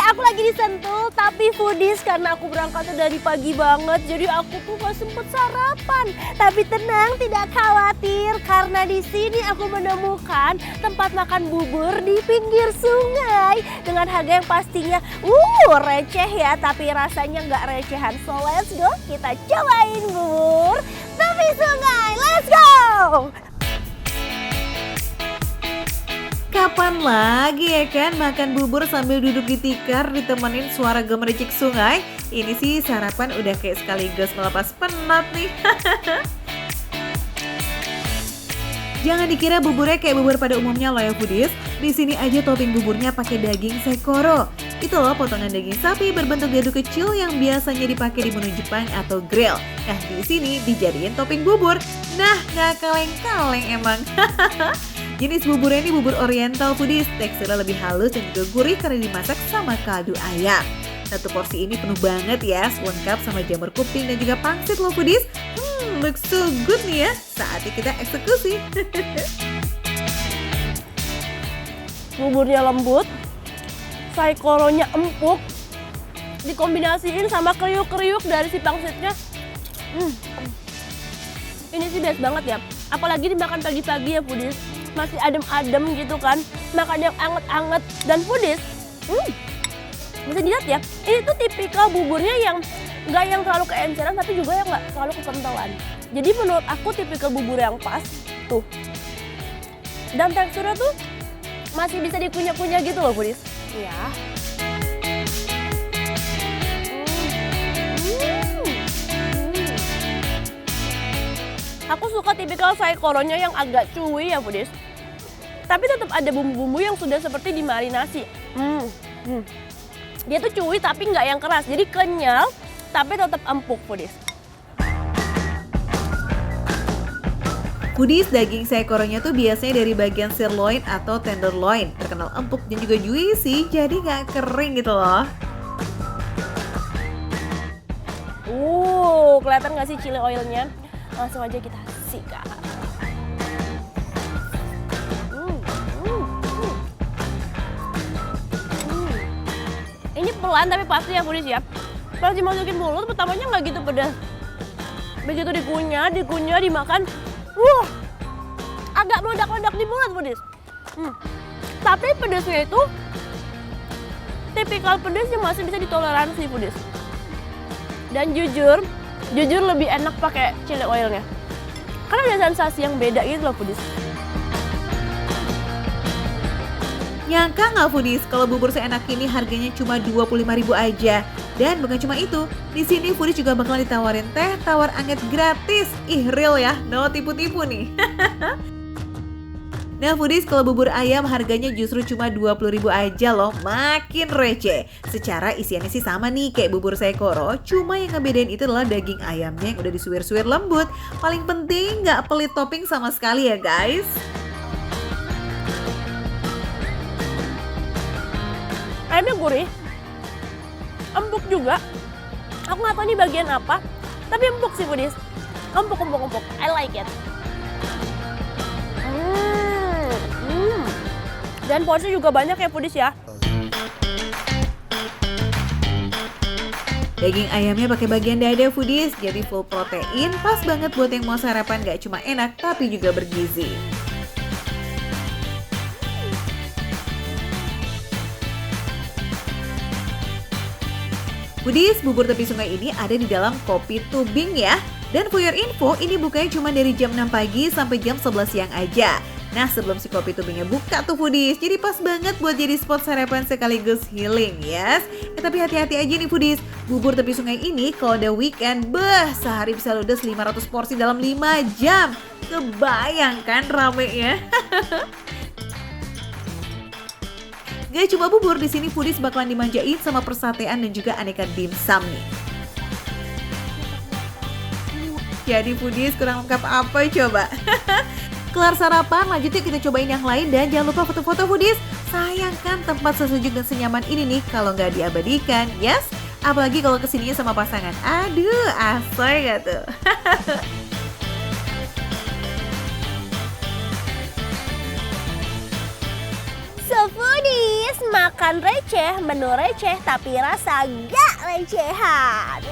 aku lagi di Sentul, tapi foodies karena aku berangkatnya dari pagi banget, jadi aku tuh gak sempet sarapan. Tapi tenang, tidak khawatir, karena di sini aku menemukan tempat makan bubur di pinggir sungai dengan harga yang pastinya receh ya, tapi rasanya nggak recehan. So let's go, kita cobain bubur tepi sungai. Let's go! Kapan lagi ya kan makan bubur sambil duduk di tikar ditemenin suara gemericik sungai? Ini sih sarapan udah kayak sekaligus melepas penat nih. Jangan dikira buburnya kayak bubur pada umumnya loh ya foodies. Di sini aja topping buburnya pakai daging sekoro. Itu loh potongan daging sapi berbentuk dadu kecil yang biasanya dipakai di menu Jepang atau grill. Nah di sini dijadiin topping bubur. Nah nggak kaleng-kaleng emang. Jenis buburnya ini bubur oriental foodies, teksturnya lebih halus dan juga gurih karena dimasak sama kaldu ayam. Satu porsi ini penuh banget ya, lengkap sama jamur kuping dan juga pangsit loh foodies. Looks so good nih ya, saatnya kita eksekusi. Buburnya lembut, saikoronya empuk, dikombinasiin sama kriuk-kriuk dari si pangsitnya. Ini sih best banget ya, apalagi dimakan pagi-pagi ya foodies. Masih adem-adem gitu kan, makan yang anget-anget dan foodies. Bisa dilihat ya, ini tuh tipikal buburnya yang nggak yang terlalu keenceran tapi juga yang nggak terlalu kekentalan. Jadi menurut aku tipikal bubur yang pas tuh. Dan teksturnya tuh masih bisa dikunyah-kunyah gitu loh foodies. Ya. Aku suka tipikal saikoronya yang agak chewy ya foodies. Tapi tetap ada bumbu-bumbu yang sudah seperti dimarinasi. Dia tuh chewy tapi nggak yang keras, jadi kenyal tapi tetap empuk foodies. Foodies, daging saikoronya tuh biasanya dari bagian sirloin atau tenderloin. Terkenal empuk dan juga juicy, jadi nggak kering gitu loh. Kelihatan nggak sih chili oilnya? Langsung aja kita sikat. Ini pelan tapi pasti ya foodies ya. Pas dimasukin mulut pertamanya nggak gitu pedas. Begitu dikunyah, dimakan, agak meledak-ledak di mulut foodies. Tapi pedasnya itu tipikal pedas yang masih bisa ditoleransi foodies. Dan jujur lebih enak pakai chili oilnya. Karena ada sensasi yang beda gitu loh foodies. Nyangka nggak foodies kalau bubur seenak ini harganya cuma 25.000 aja. Dan bukan cuma itu, di sini foodies juga bakalan ditawarin teh tawar anget gratis. Ih real ya, no tipu-tipu nih. Nah foodies, kalau bubur ayam harganya justru cuma 20.000 aja loh, makin receh. Secara isiannya sih sama nih kayak bubur saikoro, cuma yang ngebedain itu adalah daging ayamnya yang udah disuir-suir lembut. Paling penting nggak pelit topping sama sekali ya guys. Ayamnya gurih, empuk juga. Aku nggak tahu ini bagian apa, tapi empuk sih foodies. Empuk. I like it. Dan porsi juga banyak ya foodies ya. Daging ayamnya pakai bagian dada foodies, jadi full protein, pas banget buat yang mau sarapan gak cuma enak tapi juga bergizi. Foodies, bubur tepi sungai ini ada di dalam Kopi Tubing ya. Dan for your info, ini bukanya cuma dari jam 6 pagi sampai jam 11 siang aja. Nah sebelum si Kopi Tubingnya buka tuh foodies, jadi pas banget buat jadi spot sarapan sekaligus healing yes. Tapi hati-hati aja nih foodies, bubur tepi sungai ini kalau udah weekend, sehari bisa ludes 500 porsi dalam 5 jam. Kebayang kan ramenya? Gak cuma bubur, di sini foodies bakalan dimanjain sama persatean dan juga aneka dimsum nih. Jadi foodies kurang lengkap apa coba? Kelar sarapan, lanjut yuk kita cobain yang lain dan jangan lupa foto-foto foodies. Sayang kan tempat sesejuk dan senyaman ini nih kalau nggak diabadikan, yes? Apalagi kalau kesininya sama pasangan. Aduh, asoy gak tuh? So foodies, makan Makan receh, menu receh tapi rasa gak recehan.